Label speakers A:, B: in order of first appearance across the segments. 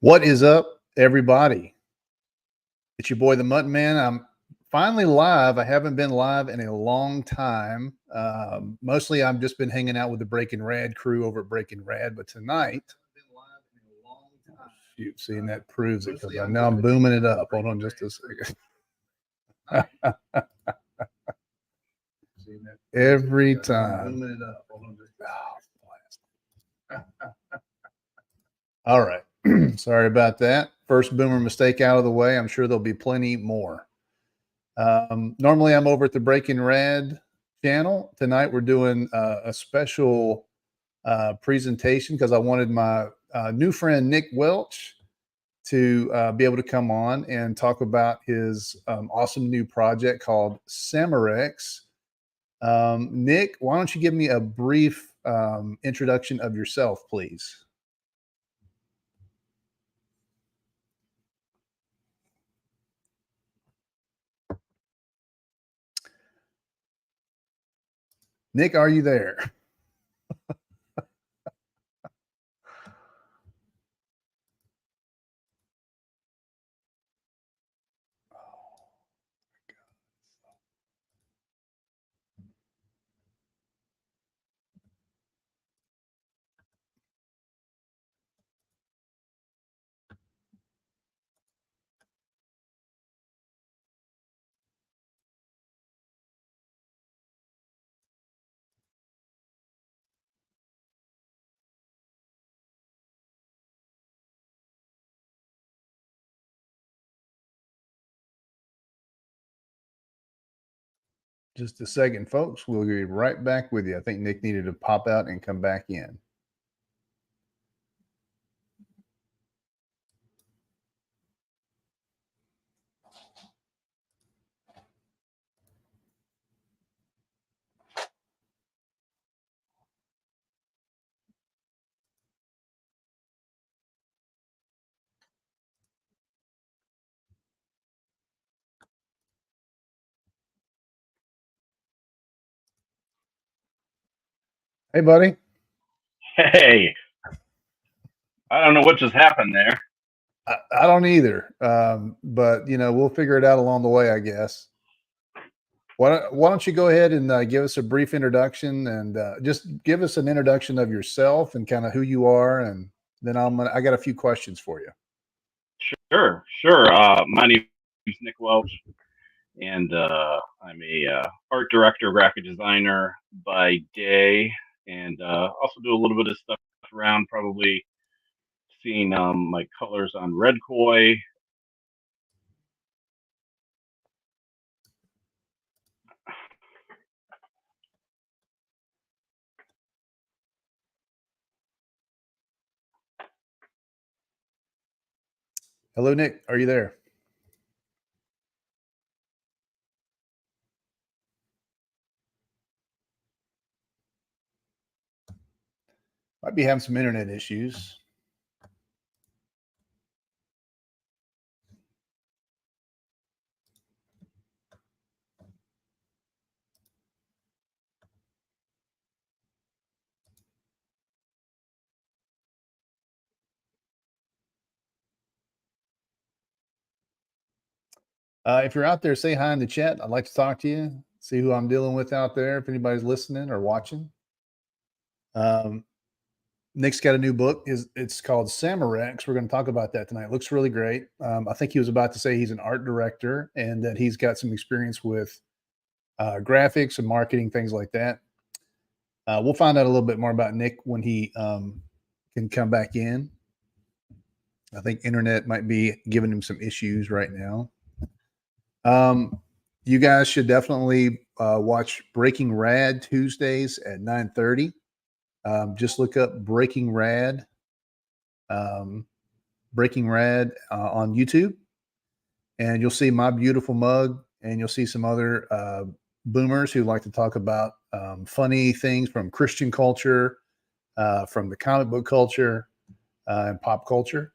A: What is up, everybody? It's your boy, the Mutt-Man. I'm finally live. I haven't been live in a long time. Mostly, I've just been hanging out with the Breaking Rad crew over at Breaking Rad. But tonight, shoot, seeing that proves it because I know I'm booming it up. Hold on just a second. Every time. All right. Sorry about that. First boomer mistake out of the way. I'm sure there'll be plenty more. Normally, I'm over at the Breaking Rad channel. Tonight, we're doing a special presentation because I wanted my new friend, Nick Welch, to be able to come on and talk about his awesome new project called Samurex. Nick, why don't you give me a brief introduction of yourself, please? Nick, are you there? Just a second, folks. We'll be right back with you. I think Nick needed to pop out and come back in. Hey, buddy.
B: Hey, I don't know what just happened there.
A: I don't either, but we'll figure it out along the way, I guess. Why don't you go ahead and give us a brief introduction and just give us an introduction of yourself and kind of who you are, and then I got a few questions for you.
B: Sure. My name is Nick Welch, and I'm a art director, graphic designer by day, and also do a little bit of stuff around, probably seeing my colors on Red Koi.
A: Hello, Nick. Are you there? Might be having some internet issues. If you're out there, say hi in the chat. I'd like to talk to you, see who I'm dealing with out there, if anybody's listening or watching. Nick's got a new book. It's called Samurex. We're going to talk about that tonight. It looks really great. I think he was about to say he's an art director and that he's got some experience with graphics and marketing, things like that. We'll find out a little bit more about Nick when he can come back in. I think internet might be giving him some issues right now. You guys should definitely watch Breaking Rad Tuesdays at 9:30. Just look up Breaking Rad on YouTube, and you'll see my beautiful mug, and you'll see some other boomers who like to talk about funny things from Christian culture, from the comic book culture, and pop culture.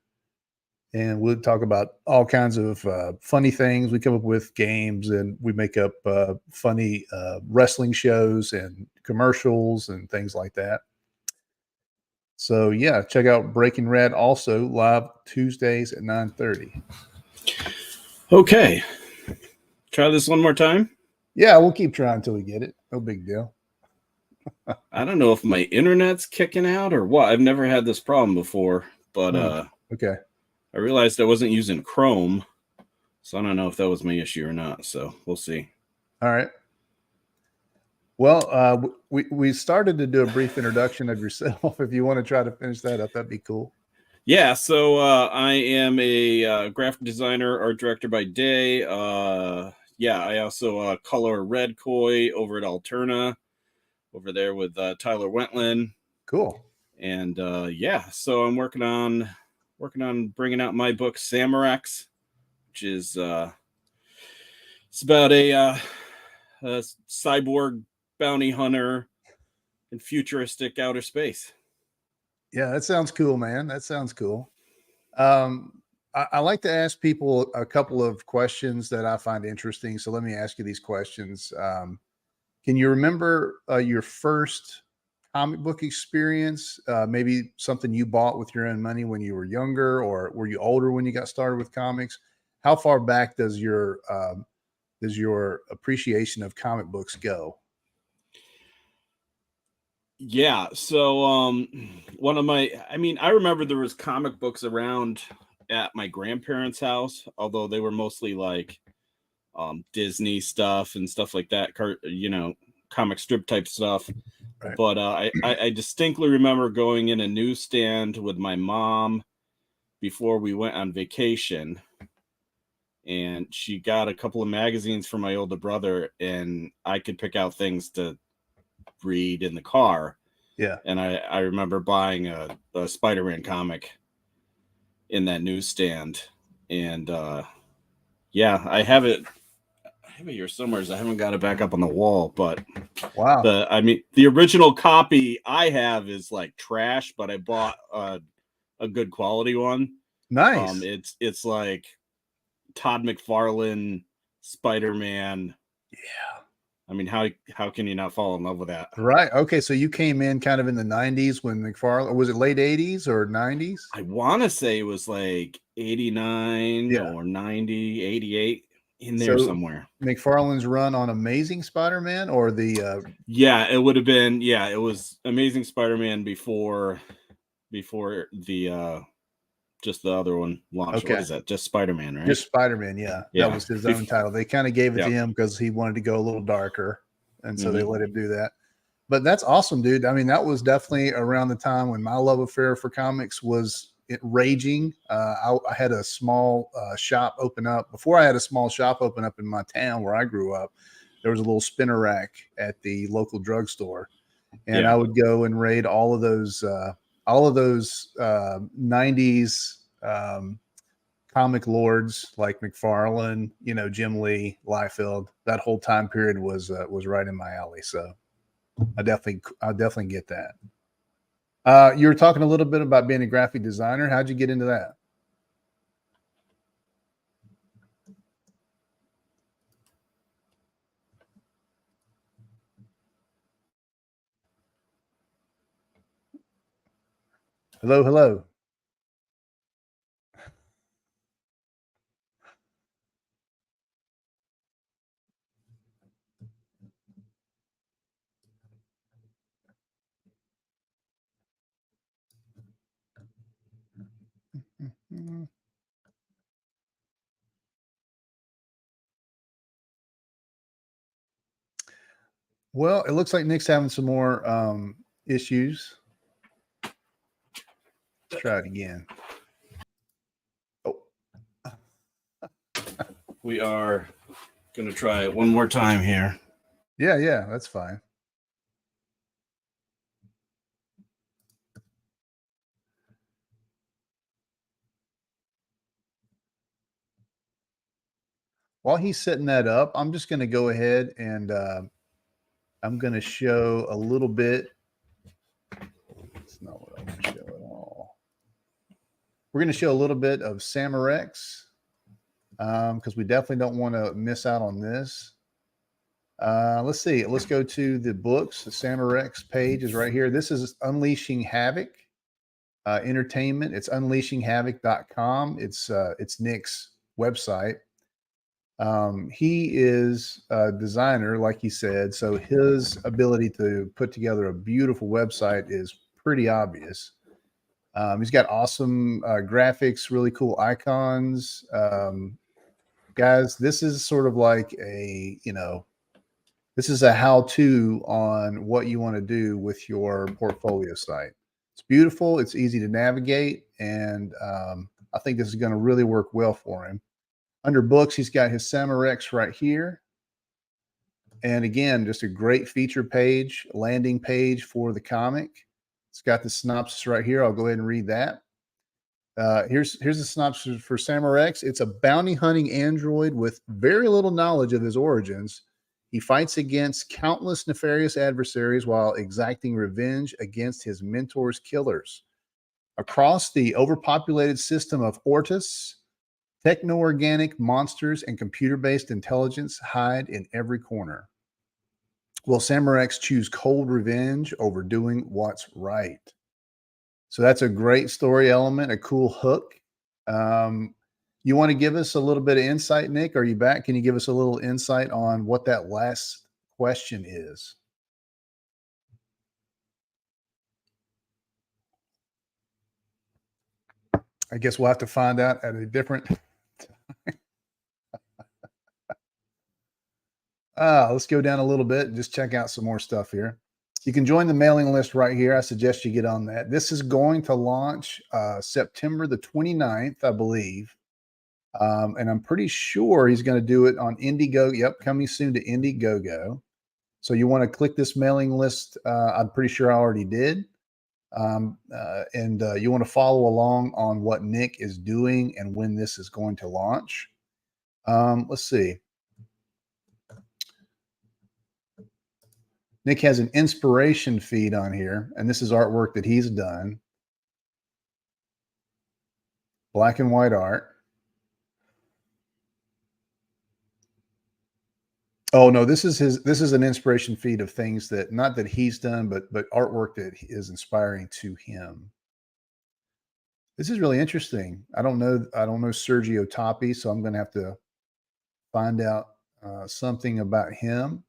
A: And we'll talk about all kinds of funny things. We come up with games, and we make up funny wrestling shows and commercials and things like that. So yeah, check out Breaking Red also live Tuesdays at 9:30.
C: Okay. Try this one more time.
A: Yeah, we'll keep trying until we get it. No big deal.
C: I don't know if my internet's kicking out or what. I've never had this problem before, but
A: okay.
C: I realized I wasn't using Chrome, so I don't know if that was my issue or not. So we'll see.
A: All right. Well, we started to do a brief introduction of yourself. If you want to try to finish that up, that'd be cool.
C: Yeah, so I am a graphic designer, art director by day. Yeah, I also color red koi over at Alterna, over there with Tyler Wentland.
A: Cool.
C: And yeah, so I'm working on bringing out my book Samurex, which is it's about a cyborg bounty hunter in futuristic outer space.
A: Yeah, that sounds cool, man. That sounds cool. I like to ask people a couple of questions that I find interesting. So let me ask you these questions. Can you remember your first comic book experience? Maybe something you bought with your own money when you were younger, or were you older when you got started with comics? How far back does your appreciation of comic books go?
C: Yeah, so one of my I remember there was comic books around at my grandparents' house, although they were mostly like Disney stuff and stuff like that, comic strip type stuff. Right. But I distinctly remember going in a newsstand with my mom before we went on vacation, and she got a couple of magazines for my older brother, and I could pick out things to read in the car.
A: Yeah.
C: And I remember buying a Spider-Man comic in that newsstand. And yeah, I have it here somewhere. I haven't got it back up on the wall, but
A: wow.
C: The original copy I have is like trash, but I bought a good quality one.
A: Nice.
C: It's like Todd McFarlane Spider-Man.
A: Yeah.
C: I mean, how can you not fall in love with that?
A: Right. Okay. So you came in kind of in the 90s when McFarlane, was it late 80s or 90s?
C: I want to say it was like 89 or 90, 88 in there somewhere.
A: McFarlane's run on Amazing Spider-Man or the
C: yeah, it would have been, it was Amazing Spider-Man before the just the other one launched.
A: Okay.
C: What is that? Just Spider-Man, right?
A: Just Spider-Man, yeah. That was his own title. They kind of gave it to him because he wanted to go a little darker, and so they let him do that. But that's awesome, dude. I mean, that was definitely around the time when my love affair for comics was raging. I had a small shop open up. Before I had a small shop open up in my town where I grew up, there was a little spinner rack at the local drugstore, and I would go and raid all of those 90s comic lords like McFarlane, Jim Lee, Liefeld. That whole time period was right in my alley. So I'll definitely get that. You were talking a little bit about being a graphic designer. How'd you get into that? Hello. Well, it looks like Nick's having some more issues. Let's try it again. Oh.
C: We are going to try it one more time here.
A: Yeah, that's fine. While he's setting that up, I'm just going to go ahead and I'm going to show a little bit. That's not what I want to show at all. We're going to show a little bit of Samurex because we definitely don't want to miss out on this. Let's see. Let's go to the books. The Samurex page is right here. This is Unleashing Havoc. entertainment. It's unleashinghavoc.com. It's Nick's website. He is a designer, like he said, so his ability to put together a beautiful website is pretty obvious. He's got awesome graphics, really cool icons. Guys, this is sort of like this is a how-to on what you want to do with your portfolio site. It's beautiful. It's easy to navigate. And I think this is going to really work well for him. Under books, he's got his Samurex right here. And again, just a great feature page, landing page for the comic. It's got the synopsis right here. I'll go ahead and read that. Here's the synopsis for Samurex. It's a bounty hunting android with very little knowledge of his origins. He fights against countless nefarious adversaries while exacting revenge against his mentor's killers. Across the overpopulated system of Ortus, techno-organic monsters and computer-based intelligence hide in every corner. Will Samurex choose cold revenge over doing what's right? So that's a great story element, a cool hook. You want to give us a little bit of insight, Nick? Are you back? Can you give us a little insight on what that last question is? I guess we'll have to find out at a different time. Let's go down a little bit and just check out some more stuff here. You can join the mailing list right here. I suggest you get on that. This is going to launch September the 29th, I believe. And I'm pretty sure he's going to do it on Indiegogo. Yep, coming soon to Indiegogo. So you want to click this mailing list. I'm pretty sure I already did. And you want to follow along on what Nick is doing and when this is going to launch. Let's see. Nick has an inspiration feed on here, and this is artwork that he's done. Black and white art. Oh no, this is an inspiration feed of things that not that he's done, but artwork that is inspiring to him. This is really interesting. I don't know Sergio Tappi, so I'm going to have to find out something about him.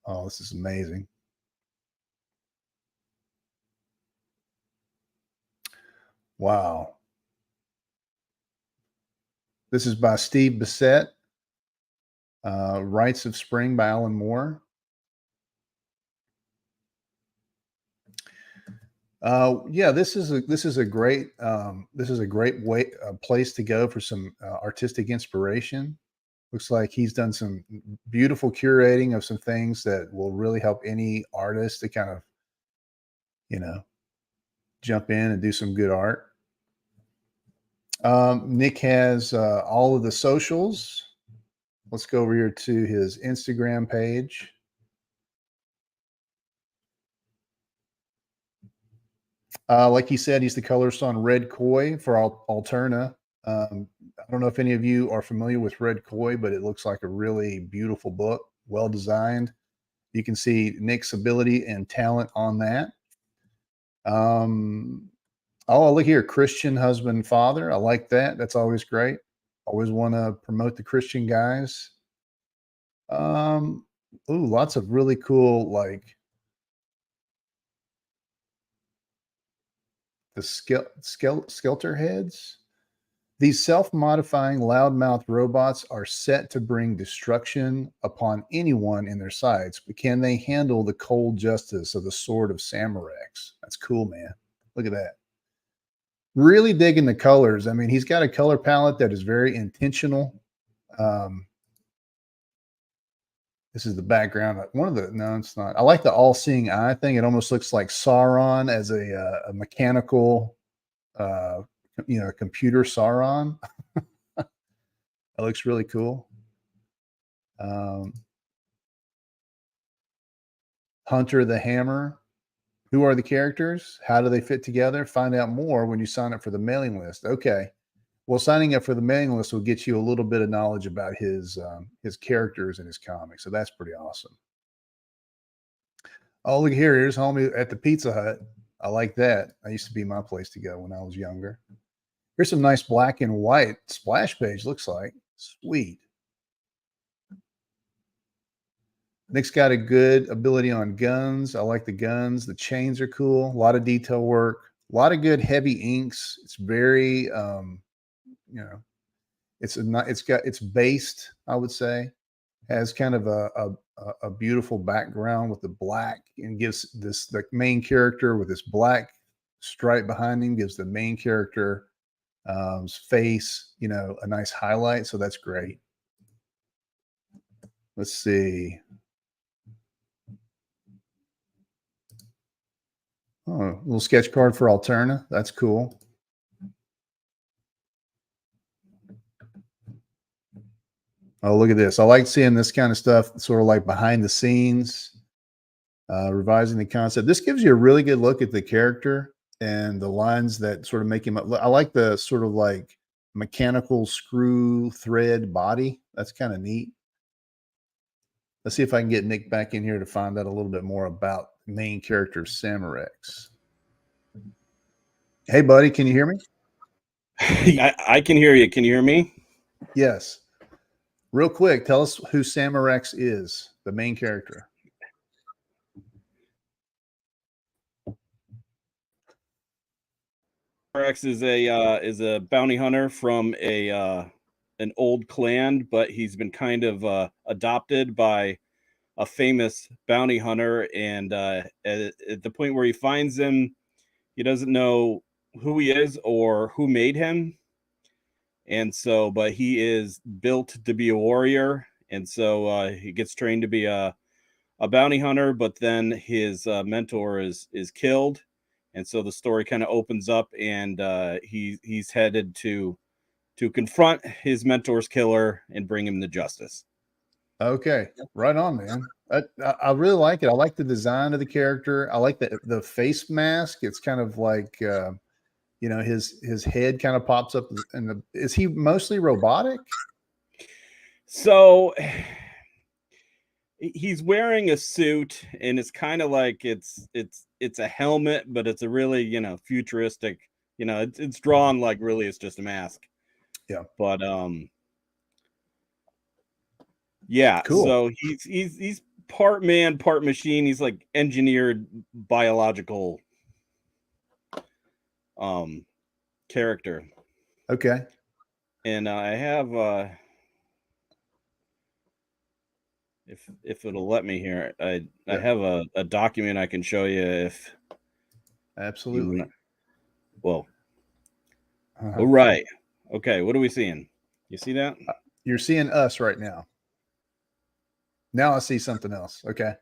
A: Oh, this is amazing. Wow. This is by Steve Bissett. Rites of Spring by Alan Moore. Yeah, this is a great place to go for some artistic inspiration. Looks like he's done some beautiful curating of some things that will really help any artist to kind of, jump in and do some good art. Nick has all of the socials. Let's go over here to his Instagram page. Like he said, he's the colorist on Red Koi for Alterna. I don't know if any of you are familiar with Red Koi, but it looks like a really beautiful book, well designed. You can see Nick's ability and talent on that. Oh, look here, Christian husband, father. I like that. That's always great. Always want to promote the Christian guys. Ooh, lots of really cool, like the skelter heads. These self-modifying loudmouth robots are set to bring destruction upon anyone in their sights, but can they handle the cold justice of the sword of Samurex? That's cool, man. Look at that. Really digging the colors. I mean, he's got a color palette that is very intentional. This is the background. No, it's not. I like the all-seeing eye thing. It almost looks like Sauron as a mechanical, computer Sauron. That looks really cool. Hunter the Hammer. Who are the characters? How do they fit together? Find out more when you sign up for the mailing list. Okay. Well, signing up for the mailing list will get you a little bit of knowledge about his characters and his comics. So that's pretty awesome. Oh, look here. Here's homie at the Pizza Hut. I like that. That used to be my place to go when I was younger. Here's some nice black and white splash page. Looks like sweet. Nick's got a good ability on guns. I like the guns. The chains are cool. A lot of detail work. A lot of good heavy inks. It's very, it's based, I would say, has kind of a beautiful background with the black, and gives the main character with this black stripe behind him, gives the main character face, a nice highlight. So that's great. Let's see. Oh, a little sketch card for Alterna. That's cool. Oh, look at this. I like seeing this kind of stuff, sort of like behind the scenes, revising the concept. This gives you a really good look at the character and the lines that sort of make him. I like the sort of like mechanical screw thread body. That's kind of neat. Let's see if I can get Nick back in here to find out a little bit more about the main character, Samurex. Hey, buddy, can you hear me?
C: I can hear you. Can you hear me?
A: Yes. Real quick, tell us who Samurex is, the main character.
C: Samurex is a bounty hunter from an old clan, but he's been kind of adopted by a famous bounty hunter, and at the point where he finds him, he doesn't know who he is or who made him. And so, but he is built to be a warrior, and so he gets trained to be a bounty hunter, but then his mentor is killed, and so the story kind of opens up, and he's headed to confront his mentor's killer and bring him to justice.
A: Okay, right on, man. I really like it. I like the design of the character. I like the face mask. It's kind of like his head kind of pops up, and is he mostly robotic?
C: So he's wearing a suit, and it's kind of like it's a helmet, but it's a really futuristic. It's drawn like really it's just a mask.
A: Yeah,
C: but yeah.
A: Cool.
C: So he's part man, part machine. He's like engineered biological character.
A: Okay.
C: And I have if it'll let me here, I have a document I can show you if
A: Absolutely.
C: Well, all right. Okay, what are we seeing? You see that?
A: You're seeing us right now. Now I see something else. Okay.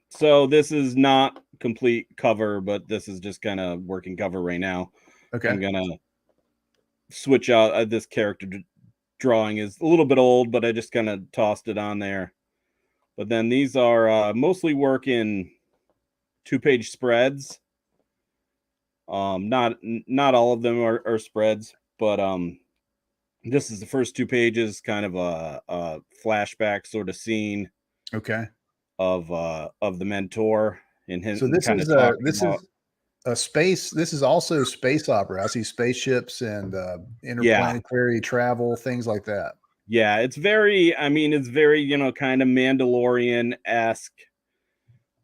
C: So this is not complete cover, but this is just kind of working cover right now.
A: Okay.
C: I'm gonna switch out this character drawing is a little bit old, but I just kind of tossed it on there. But then these are mostly work in 2-page spreads. Not all of them are spreads, but this is the first 2 pages, kind of a flashback sort of scene.
A: Okay.
C: Of the mentor and him.
A: So this is a space. This is also space opera. I see spaceships and interplanetary travel, things like that.
C: Yeah, it's very. I mean, it's very kind of Mandalorian-esque,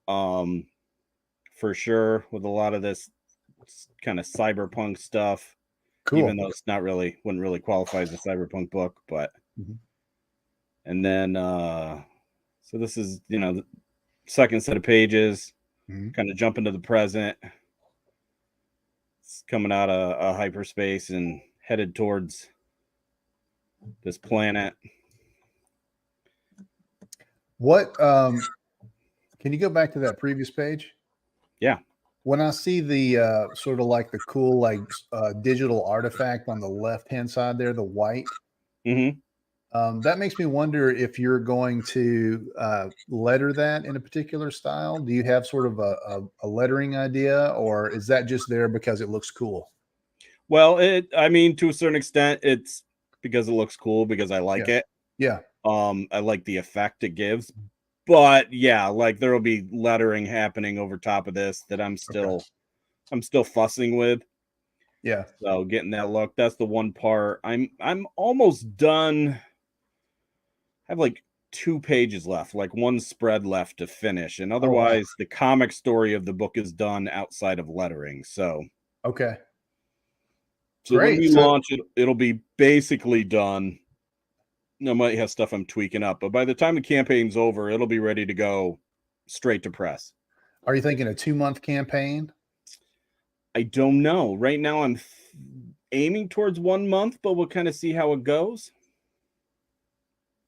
C: for sure, with a lot of this kind of cyberpunk stuff.
A: Cool.
C: Even though it's wouldn't really qualify as a cyberpunk book, but.
A: Mm-hmm.
C: And then, so this is the second set of pages.
A: Mm-hmm.
C: Kind of jump into the present. It's coming out of hyperspace and headed towards this planet.
A: What can you go back to that previous page?
C: Yeah.
A: When I see the sort of like the cool digital artifact on the left hand side there, the white, that makes me wonder if you're going to letter that in a particular style. Do you have sort of a lettering idea, or is that just there because it looks cool?
C: Well, I mean, to a certain extent, it's because it looks cool, because I like it.
A: Yeah.
C: I like the effect it gives, But yeah, like there will be lettering happening over top of this that I'm still fussing with.
A: Yeah.
C: So getting that look, that's the one part. I'm almost done. I have like 2 pages left, like one spread left to finish. And
A: Oh, wow.
C: otherwise the comic story of the book is done outside of lettering. So
A: Okay.
C: when
A: Great.
C: we
A: So,
C: launch it, it'll be basically done. I might have stuff I'm tweaking up, but by the time the campaign's over, it'll be ready to go straight to press.
A: are you thinking a 2-month campaign?
C: I don't know. Right now, I'm aiming towards 1 month, but we'll kind of see how it goes.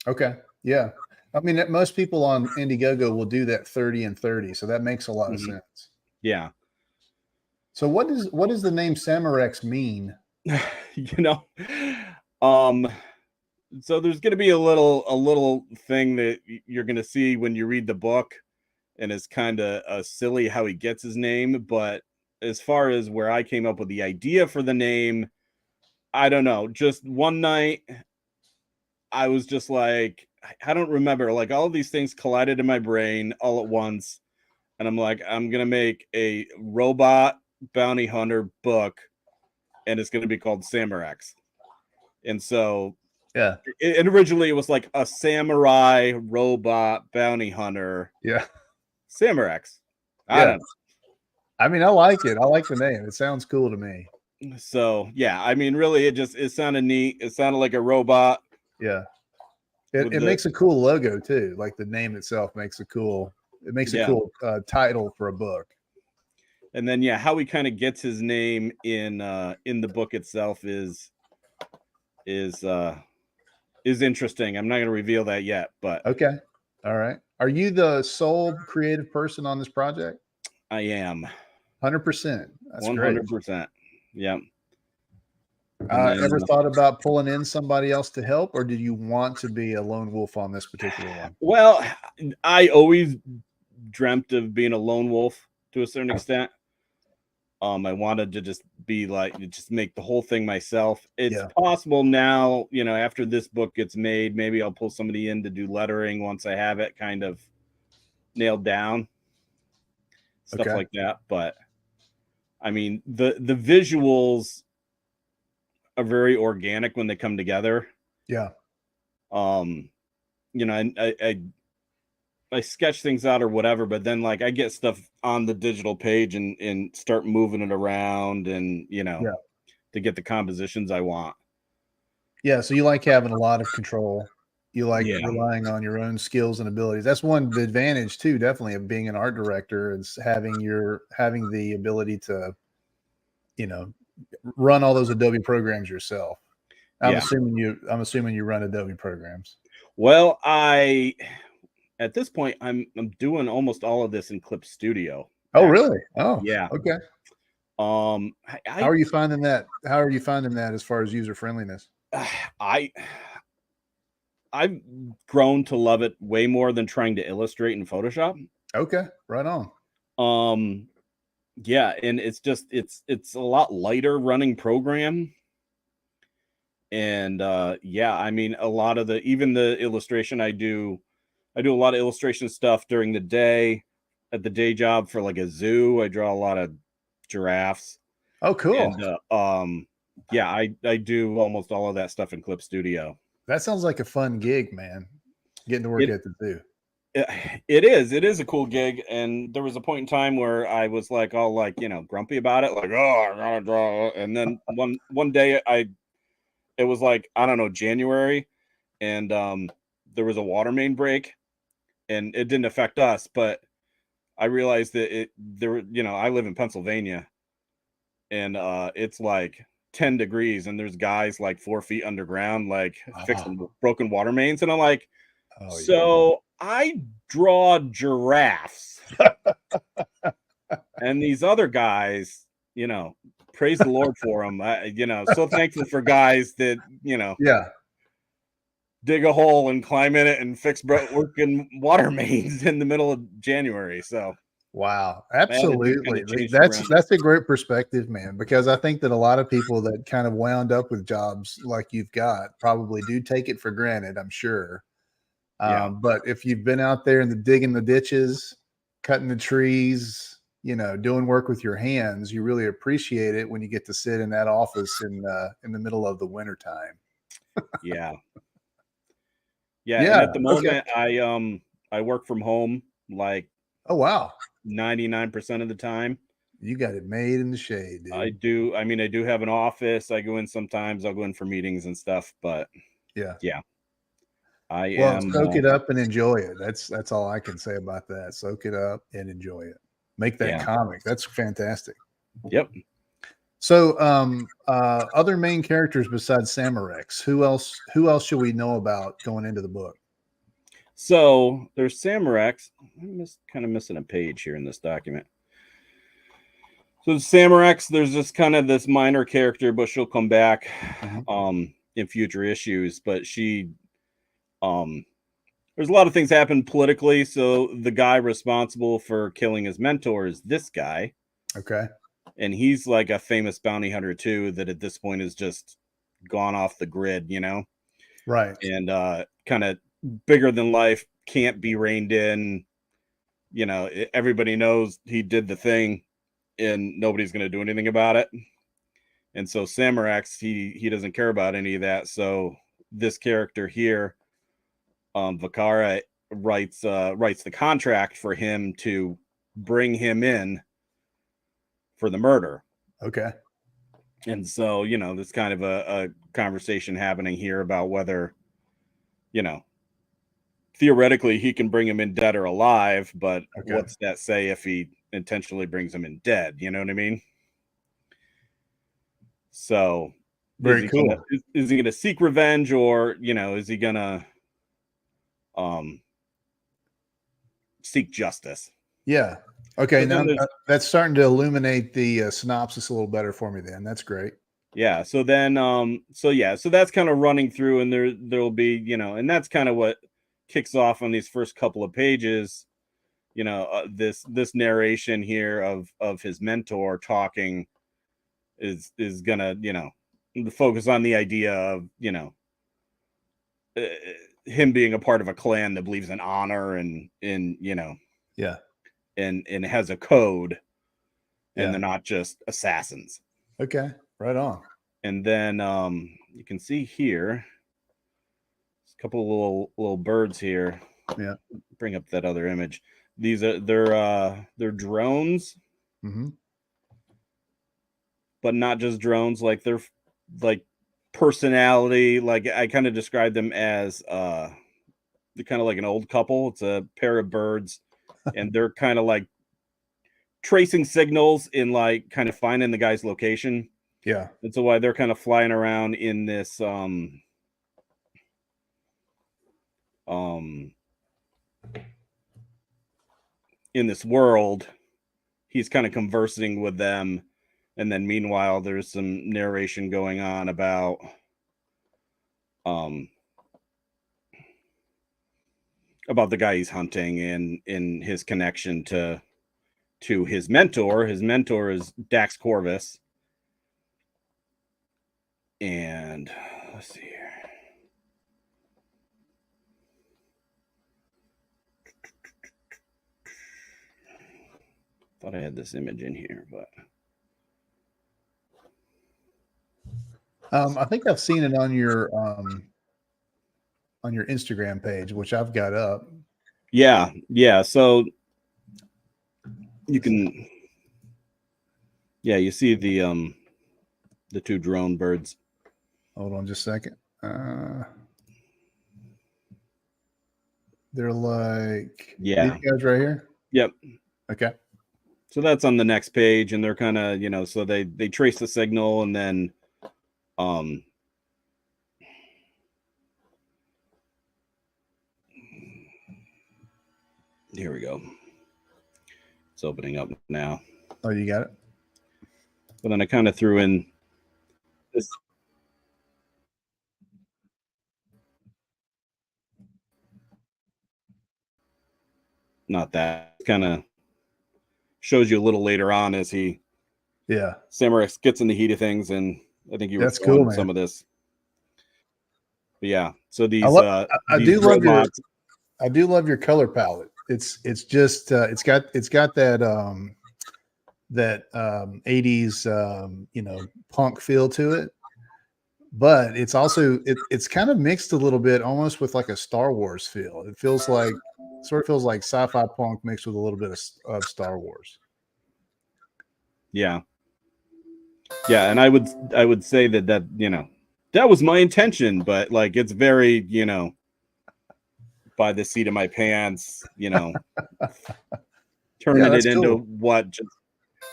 A: Okay. Yeah. I mean, most people on Indiegogo will do that 30 and 30, so that makes a lot of sense.
C: Yeah.
A: So what does the name Samurex mean?
C: You know, so there's going to be a little thing that you're going to see when you read the book, and it's kind of silly how he gets his name. But as far as where I came up with the idea for the name, I don't know. Just one night, I was just like, I don't remember. Like all of these things collided in my brain all at once, and I'm like, I'm gonna make a robot bounty hunter book, and it's gonna be called Samurex. And so
A: Yeah.
C: and originally it was like a samurai robot bounty hunter,
A: Yeah.
C: Samurex. I
A: Yeah.
C: don't
A: I mean, I like it. I like the name. It sounds cool to me.
C: know. So yeah, I mean, really, it sounded neat. It sounded like a robot.
A: Yeah. It
C: the-
A: makes a cool logo too. Like the name itself makes a cool
C: Yeah.
A: title for a book.
C: And then yeah, how he kind of gets his name in the book itself is interesting. I'm not going to reveal that yet, but
A: Okay. All right. Are you the sole creative person on this project?
C: I am
A: 100%. That's great.
C: 100%. Yeah.
A: Ever thought about pulling in somebody else to help, or did you want to be a lone wolf on this particular one?
C: Well, I always dreamt of being a lone wolf to a certain extent. I wanted to just be like, just make the whole thing myself. It's possible now, after this book gets made, maybe I'll pull somebody in to do lettering once I have it kind of nailed down, stuff like that. But I mean, the visuals are very organic when they come together.
A: Yeah.
C: I sketch things out or whatever, but then like I get stuff on the digital page and start moving it around and to get the compositions I want.
A: Yeah. So you like having a lot of control. You like relying on your own skills and abilities. That's one advantage too, definitely, of being an art director, is having the ability to, run all those Adobe programs yourself. I'm assuming you run Adobe programs.
C: Well, at this point I'm doing almost all of this in Clip Studio.
A: Oh, really? Oh,
C: yeah.
A: Okay.
C: How
A: are you finding that? How are you finding that as far as user friendliness?
C: I've grown to love it way more than trying to illustrate in Photoshop.
A: Okay, right on.
C: Yeah, and it's just it's a lot lighter running program. And I mean, a lot of even the illustration I do a lot of illustration stuff during the day at the day job for like a zoo. I draw a lot of giraffes.
A: Oh, cool.
C: And I do almost all of that stuff in Clip Studio.
A: That sounds like a fun gig, man. Getting to work at the zoo.
C: It is a cool gig. And there was a point in time where I was like all like, grumpy about it, like, oh, I gotta draw. And then one day it was like, I don't know, January, and there was a water main break, and it didn't affect us, but I realized that I live in Pennsylvania, and it's like 10 degrees, and there's guys like 4 feet underground, like fixing broken water mains. And I'm like, I draw giraffes. And these other guys, praise the Lord for them. So thankful for guys that, dig a hole and climb in it and fix working water mains in the middle of January. So
A: wow, absolutely. That's a great perspective, man, because I think that a lot of people that kind of wound up with jobs like you've got probably do take it for granted, I'm sure.
C: Yeah.
A: But if you've been out there in the digging the ditches, cutting the trees, doing work with your hands, you really appreciate it when you get to sit in that office in the middle of the winter time.
C: Yeah. Yeah. And
A: Yeah.
C: at the
A: Okay.
C: moment, I work from home like
A: Oh wow.
C: 99% of the time.
A: You got it made in the shade, dude.
C: I do. I mean, I do have an office. I go in sometimes. I'll go in for meetings and stuff. But
A: Yeah.
C: I
A: Well,
C: am.
A: soak it up and enjoy it. That's all I can say about that. Soak it up and enjoy it. Make that comic. That's fantastic.
C: Yep.
A: So, other main characters besides Samurex, who else should we know about going into the book?
C: So there's Samurex. I'm kind of missing a page here in this document. So Samurex, there's just kind of this minor character, but she'll come back in future issues. But she there's a lot of things happen politically. So the guy responsible for killing his mentor is this guy.
A: Okay.
C: And he's like a famous bounty hunter too, that at this point is just gone off the grid,
A: Right.
C: And kind of bigger than life, can't be reined in. Everybody knows he did the thing and nobody's going to do anything about it. And so Samurex, he doesn't care about any of that. So this character here, Vakara, writes the contract for him to bring him in for the murder.
A: Okay.
C: And so, there's kind of a conversation happening here about whether, theoretically he can bring him in dead or alive, but what's that say if he intentionally brings him in dead? You know what I mean? So
A: very cool.
C: Is he gonna seek revenge, or is he gonna seek justice?
A: Yeah. Okay. Now that's starting to illuminate the synopsis a little better for me. Then that's great.
C: Yeah. So then, so that's kind of running through, and there'll be, and that's kind of what kicks off on these first couple of pages. This narration here of his mentor talking is gonna, focus on the idea of, him being a part of a clan that believes in honor and
A: yeah,
C: and has a code, and they're not just assassins.
A: Okay, right on.
C: And then you can see here a couple of little birds here.
A: Yeah,
C: bring up that other image. These are they're drones, but not just drones. Like they're like personality. Like I kind of describe them as they're kind of like an old couple. It's a pair of birds, and they're kind of like tracing signals in like kind of finding the guy's location.
A: Yeah.
C: And so why they're kind of flying around in this in this world, he's kind of conversing with them, and then meanwhile there's some narration going on about the guy he's hunting and in his connection to his mentor. His mentor is Dax Corvus. And let's see here. Thought I had this image in here, but
A: I think I've seen it on your Instagram page, which I've got up.
C: Yeah. So you can, you see the two drone birds.
A: Hold on just a second. They're like these guys right here.
C: Yep.
A: Okay.
C: So that's on the next page, and they're kind of, so they trace the signal, and then here we go. It's opening up now.
A: Oh, you got it.
C: But then I kind of threw in this. Not that, kind of shows you a little later on as he Samurex gets in the heat of things, and I think you were
A: cool,
C: some of this. But yeah, so these
A: I do love
C: robots.
A: I do love your color palette. It's just it's got that that 80s punk feel to it, but it's also it's kind of mixed a little bit almost with like a Star Wars feel. It feels like sort of feels like sci-fi punk mixed with a little bit of Star Wars.
C: Yeah. Yeah, and I would say that that was my intention, but like it's very, by the seat of my pants, turning it into
A: cool.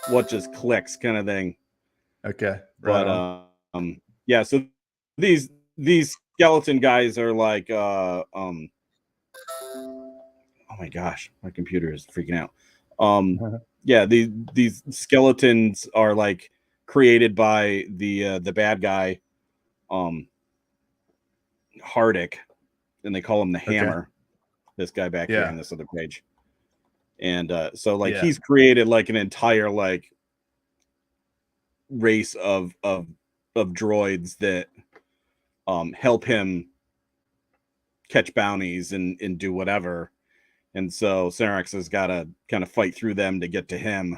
C: what just clicks kind of thing.
A: Okay. Right
C: But
A: on.
C: yeah, so these skeleton guys are like oh my gosh, my computer is freaking out. Yeah, these skeletons are like created by the bad guy Hardick, and they call him the Hammer. This guy back here on this other page. And so like he's created like an entire like race of droids that help him catch bounties and do whatever. And so Samurex has got to kind of fight through them to get to him.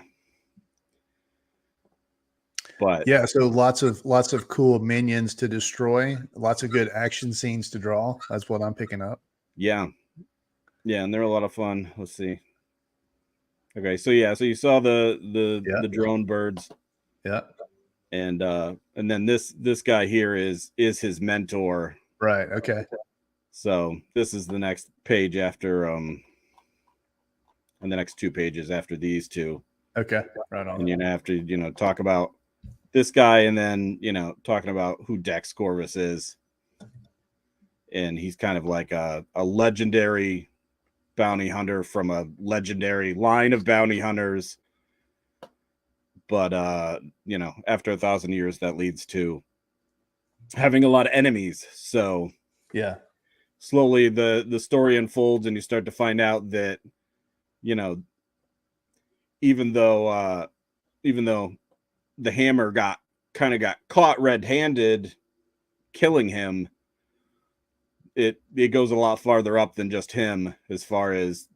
C: But
A: yeah, so lots of cool minions to destroy, lots of good action scenes to draw. That's what I'm picking up.
C: Yeah, and they're a lot of fun. Let's see. Okay, so yeah, so you saw the drone birds.
A: Yeah.
C: And then this guy here is his mentor.
A: Right. Okay.
C: So this is the next page after and the next 2 pages after these two.
A: Okay. Right on.
C: And you have to talk about this guy, and then talking about who Dex Corvus is. And he's kind of like a legendary bounty hunter from a legendary line of bounty hunters. But after 1,000 years, that leads to having a lot of enemies. So
A: yeah,
C: slowly the story unfolds, and you start to find out that even though the Hammer got caught red-handed killing him, it goes a lot farther up than just him as far as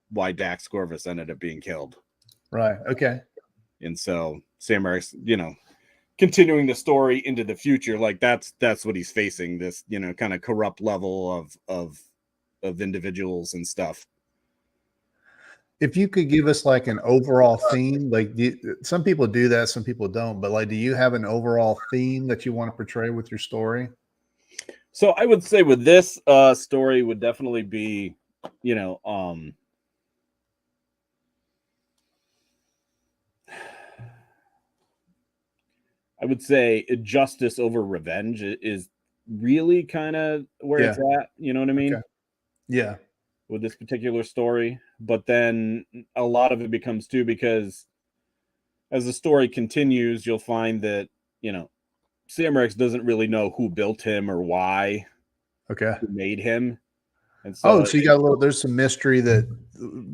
C: why Dax Corvus ended up being killed.
A: Right. Okay.
C: And so Samurex, continuing the story into the future, like that's what he's facing, this kind of corrupt level of individuals and stuff.
A: If you could give us like an overall theme, like some people do that, some people don't, but like, do you have an overall theme that you want to portray with your story?
C: So I would say with this story would definitely be, I would say justice over revenge is really kind of where it's at. You know what I mean?
A: Okay. Yeah.
C: With this particular story. But then a lot of it becomes too, because as the story continues, you'll find that, Samurex doesn't really know who built him or why.
A: Okay.
C: Who made him. And so,
A: so you got there's some mystery,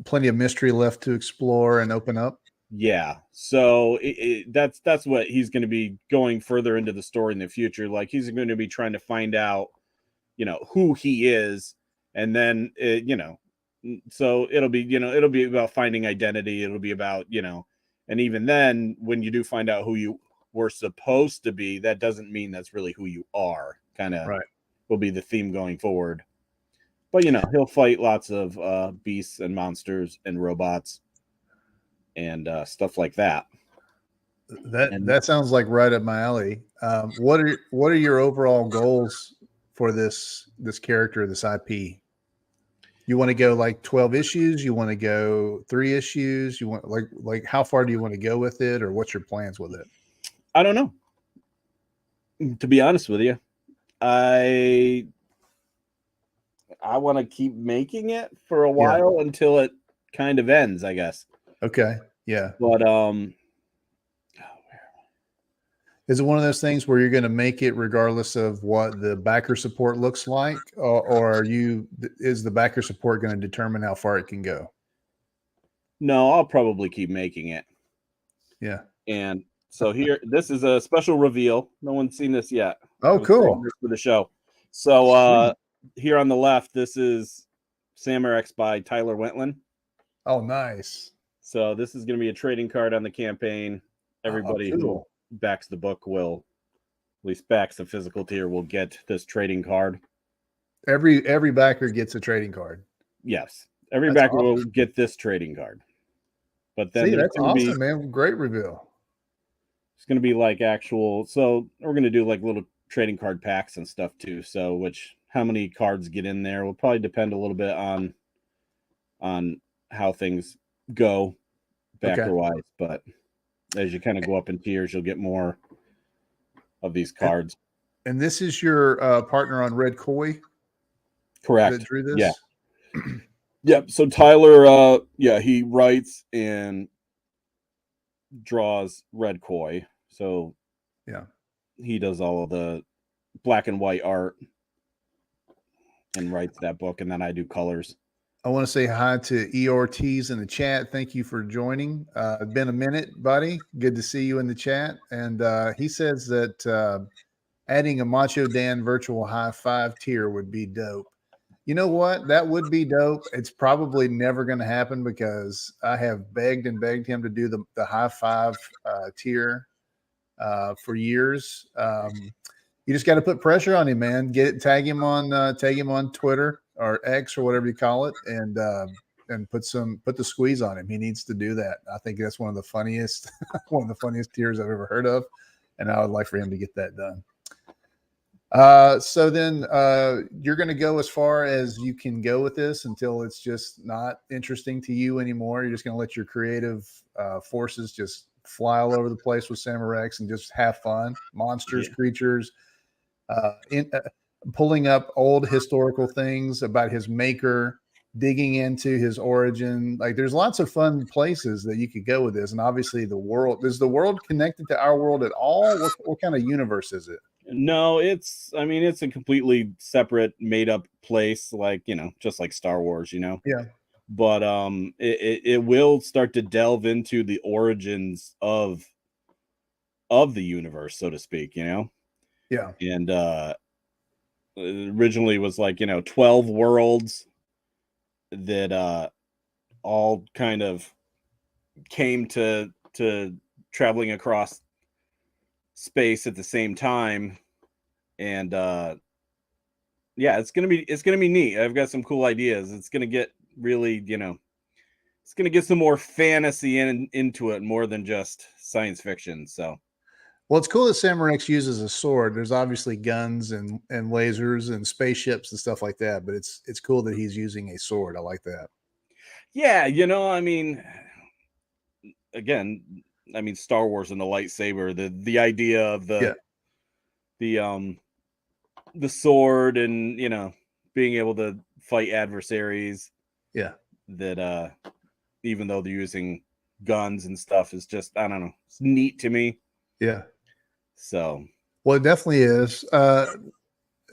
A: plenty of mystery left to explore and open up.
C: Yeah. So that's what he's going to be going further into the story in the future. Like he's going to be trying to find out, who he is. And then, so it'll be about finding identity. It'll be about, and even then when you do find out who you were supposed to be, that doesn't mean that's really who you are. Kind of will be the theme going forward. But, he'll fight lots of beasts and monsters and robots and stuff like that.
A: That sounds like right up my alley. What are your overall goals for this character, this IP? You want to go like 12 issues? You want to go 3 issues? You want like how far do you want to go with it, or what's your plans with it?
C: I don't know. To be honest with you, I want to keep making it for a while until it kind of ends, I guess.
A: Okay. Yeah.
C: But
A: is it one of those things where you're going to make it regardless of what the backer support looks like, or is the backer support going to determine how far it can go?
C: No, I'll probably keep making it.
A: Yeah.
C: And so here, this is a special reveal. No one's seen this yet.
A: Oh, cool.
C: For the show. So here on the left, this is Samurex by Tyler Wentland.
A: Oh, nice.
C: So this is going to be a trading card on the campaign. Everybody who
A: cool.
C: backs the book will, at least backs the physical tier, will get this trading card.
A: Every backer gets a trading card.
C: Yes, every
A: That's
C: backer
A: awesome.
C: will get this trading card. But then
A: See,
C: there's
A: that's
C: going to be
A: awesome, man. Great reveal.
C: it's going to be like actual. So we're going to do like little trading card packs and stuff too. So how many cards get in there will probably depend a little bit on how things go backer wise. But as you kind of go up in tiers, you'll get more of these cards.
A: And this is your partner on Red Koi
C: Correct.
A: that drew this?
C: Yeah. Yep. So Tyler, he writes and draws Red Koi. So
A: yeah,
C: he does all of the black and white art and writes that book, and then I do colors.
A: I want to say hi to Ortus in the chat. Thank you for joining. It's been a minute, buddy. Good to see you in the chat. And he says that adding a Macho Dan virtual high five tier would be dope. You know what? That would be dope. It's probably never going to happen because I have begged and begged him to do the high five tier for years. You just got to put pressure on him, man. Tag him on Twitter or X or whatever you call it, and put the squeeze on him. He needs to do that. I think that's one of the funniest tiers I've ever heard of, and I would like for him to get that done. So then you're going to go as far as you can go with this until it's just not interesting to you anymore. You're just going to let your creative forces just fly all over the place with Samurex and just have fun. Monsters, creatures, pulling up old historical things about his maker, digging into his origin. Like there's lots of fun places that you could go with this. And obviously is the world connected to our world at all? What kind of universe is it?
C: No, it's a completely separate made up place, like, just like Star Wars,
A: Yeah.
C: But it will start to delve into the origins of the universe, so to speak,
A: Yeah.
C: And originally was like 12 worlds that all kind of came to traveling across space at the same time, and it's gonna be neat. I've got some cool ideas. It's gonna get really it's gonna get some more fantasy into it, more than just science fiction. So
A: well, it's cool that Samurex uses a sword. There's obviously guns and lasers and spaceships and stuff like that, but it's cool that he's using a sword. I like that.
C: Yeah, again, Star Wars and the lightsaber, the idea of the sword and being able to fight adversaries.
A: Yeah.
C: That even though they're using guns and stuff is just, I don't know, it's neat to me.
A: Yeah.
C: So,
A: well, it definitely is.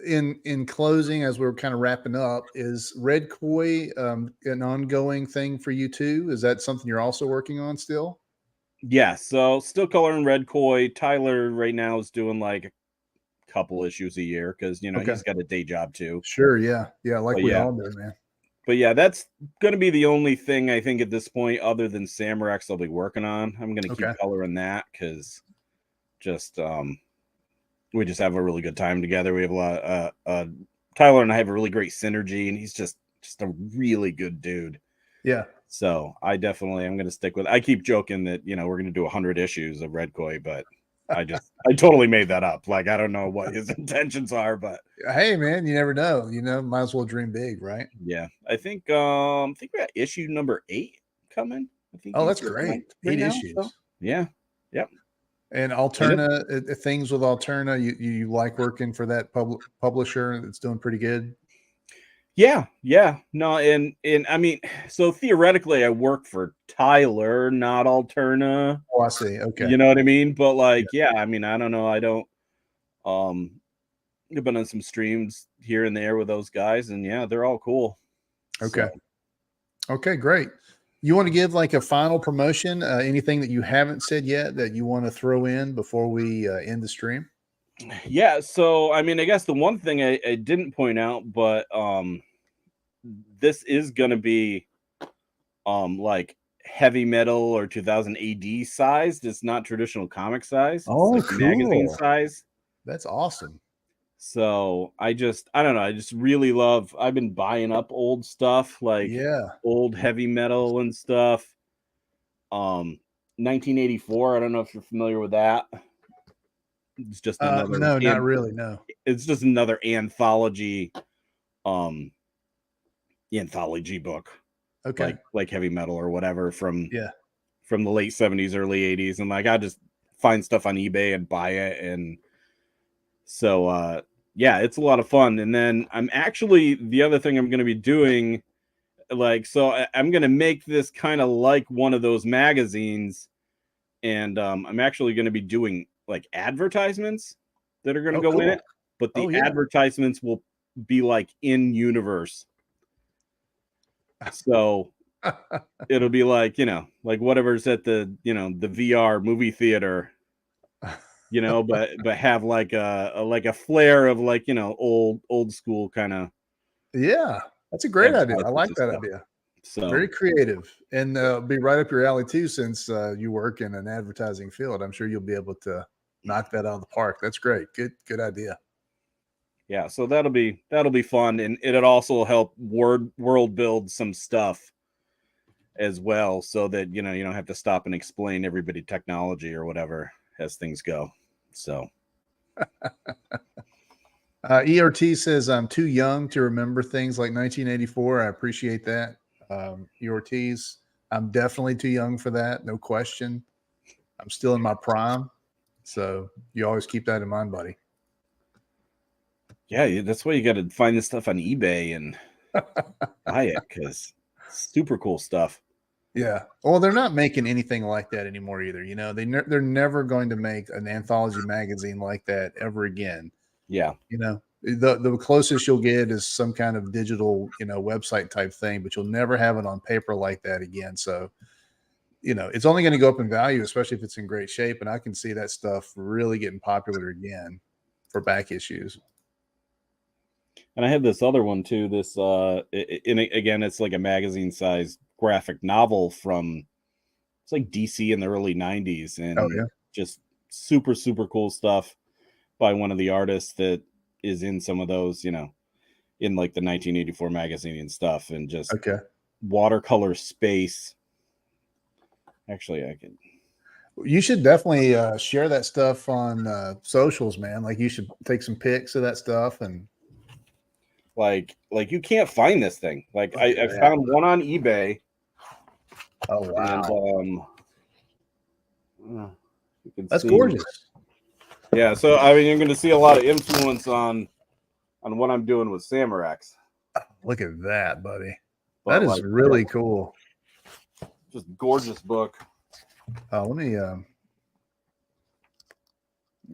A: In closing, as we're kind of wrapping up, is Red Koi an ongoing thing for you too? Is that something you're also working on still?
C: Yeah. So still coloring Red Koi. Tyler right now is doing like a couple issues a year because he's got a day job too.
A: Sure. Yeah. Yeah. Like we all do, man.
C: But yeah, that's going to be the only thing I think at this point, other than Samurex, I'll be working on. I'm going to keep coloring that because just we just have a really good time together. We have a lot. Tyler and I have a really great synergy, and he's just a really good dude.
A: Yeah.
C: So I'm going to stick with. I keep joking that we're going to do 100 issues of Red Koi, but I totally made that up. Like, I don't know what his intentions are, but
A: hey, man, you never know. Might as well dream big, right?
C: Yeah, I think we got issue number 8 coming. I think.
A: Oh, that's great. 8 issues.
C: So, yeah. Yep.
A: And Alterna, things with Alterna, you like working for that publisher that's doing pretty good?
C: Yeah. No, and so theoretically I work for Tyler, not Alterna.
A: Oh, I see. Okay.
C: You know what I mean? But like, I don't know. I don't I've been on some streams here and there with those guys, and they're all cool.
A: Okay. So. Okay, great. You want to give like a final promotion, anything that you haven't said yet that you want to throw in before we end the stream?
C: Yeah. So, I guess the one thing I didn't point out, but this is going to be like heavy metal or 2000 AD sized. It's not traditional comic size. It's
A: Oh,
C: like magazine
A: cool.
C: size.
A: That's awesome.
C: So I don't know. I just really love, I've been buying up old stuff, like old heavy metal and stuff. 1984. I don't know if you're familiar with that. It's just another
A: no, not really. No.
C: It's just another anthology book.
A: Okay.
C: Like heavy metal or whatever from
A: the
C: late 70s, early 80s. And like I just find stuff on eBay and buy it. And so yeah, it's a lot of fun. And then I'm actually, the other thing I'm going to be doing, like, so I'm going to make this kind of like one of those magazines. And I'm actually going to be doing like advertisements that are going to go in it. But the advertisements will be like in universe. So it'll be like, you know, like whatever's at the, you know, the VR movie theater, you know, but have like a flair of like, you know, old school kind of.
A: Yeah, that's a great idea. I like that idea.
C: So
A: very creative, and be right up your alley too. Since you work in an advertising field, I'm sure you'll be able to knock that out of the park. That's great. Good idea.
C: Yeah, so that'll be fun, and it'll also help world build some stuff as well, so that you know you don't have to stop and explain everybody technology or whatever as things go. So
A: ERT says I'm too young to remember things like 1984. I appreciate that. ERTs, I'm definitely too young for that, no question. I'm still in my prime, so you always keep that in mind, buddy.
C: Yeah, that's why you got to find this stuff on eBay and buy it, because super cool stuff.
A: Yeah. Well, they're not making anything like that anymore either. You know, they're never going to make an anthology magazine like that ever again.
C: Yeah.
A: You know, the closest you'll get is some kind of digital, you know, website type thing, but you'll never have it on paper like that again. So, you know, it's only going to go up in value, especially if it's in great shape. And I can see that stuff really getting popular again for back issues.
C: And I have this other one too. This again, it's like a magazine sized graphic novel from, it's like DC in the early 90s, and just super cool stuff by one of the artists that is in some of those, you know, in like the 1984 magazine and stuff, and just watercolor space. Actually, I could.
A: You should definitely share that stuff on socials, man. Like you should take some pics of that stuff and.
C: Like you can't find this thing. Like I found one on eBay.
A: Oh wow!
C: And,
A: that's gorgeous.
C: Yeah, so I mean, you're going to see a lot of influence on what I'm doing with Samurex.
A: Look at that, buddy. That is really cool.
C: Just gorgeous book.
A: Let me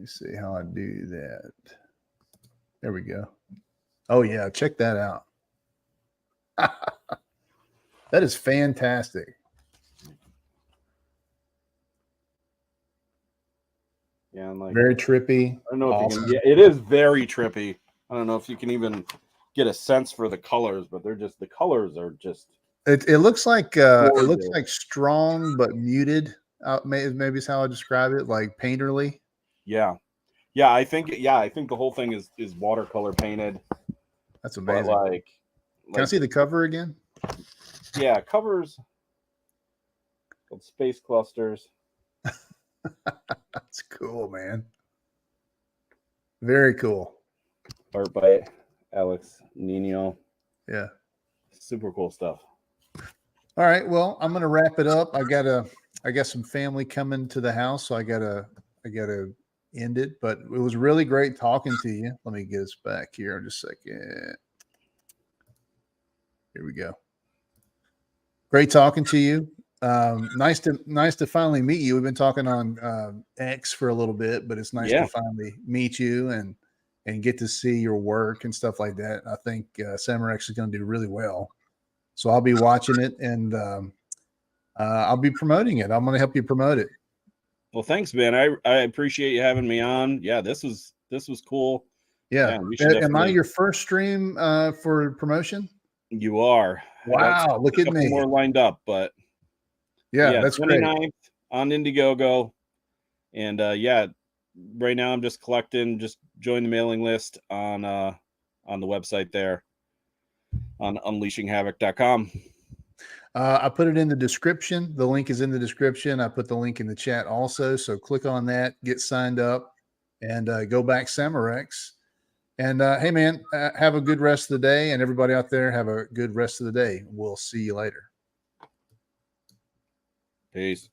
A: see how I do that. There we go. Oh yeah, check that out. That is fantastic.
C: Yeah, I'm like
A: very trippy.
C: I don't know if you can, it is very trippy. I don't know if you can even get a sense for the colors, but the colors are just.
A: It looks like strong but muted. Maybe is how I describe it, like painterly.
C: Yeah. I think the whole thing is watercolor painted.
A: That's amazing.
C: But
A: can I see the cover again?
C: Yeah, covers called Space Clusters.
A: That's cool, man. Very cool.
C: Art by Alex Nino.
A: Yeah.
C: Super cool stuff.
A: All right. Well, I'm gonna wrap it up. I got some family coming to the house, so I gotta end it. But it was really great talking to you. Let me get us back here in just a second. Here we go. Great talking to you. Nice to finally meet you. We've been talking on X for a little bit, but it's nice to finally meet you and get to see your work and stuff like that. I think Samurex is going to do really well. So I'll be watching it, and I'll be promoting it. I'm going to help you promote it.
C: Well, thanks, man. I appreciate you having me on. Yeah, this was cool.
A: Yeah. Am I your first stream for promotion?
C: You are.
A: Wow, look
C: A
A: at
C: couple
A: me.
C: more lined up, but
A: Yeah, that's great.
C: 29th on Indiegogo. And right now I'm just collecting, just join the mailing list on the website there on unleashinghavoc.com.
A: I put it in the description. The link is in the description. I put the link in the chat also. So click on that, get signed up, and go back Samurex. And hey, man, have a good rest of the day. And everybody out there, have a good rest of the day. We'll see you later.
C: Peace.